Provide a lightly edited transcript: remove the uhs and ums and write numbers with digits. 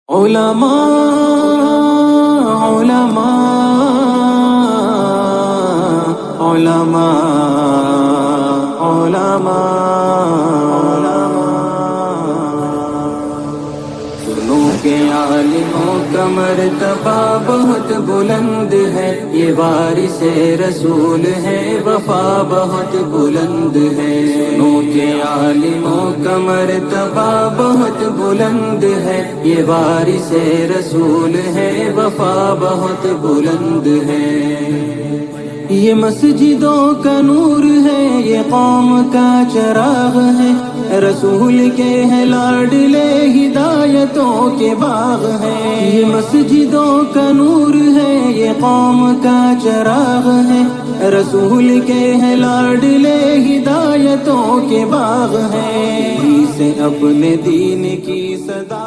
علماء علماء علماء علماء سنو کے عالموں کا مرتبہ بہت بلند ہے، یہ وارث رسول ہے، وفا بہت بلند ہے۔ سنو کے عالموں کا مرتبہ بہت بلند ہے، یہ وارث رسول ہے، وفا بہت بلند ہے۔ یہ مسجدوں کا نور ہے، یہ قوم کا چراغ ہے، رسول کے ہے لاڈلے، ہدایتوں کے باغ ہے۔ یہ مسجدوں کا نور ہے، یہ قوم کا چراغ ہے، رسول کے ہے لاڈلے، ہدایتوں کے باغ ہے۔ سے اپنے دین کی صدا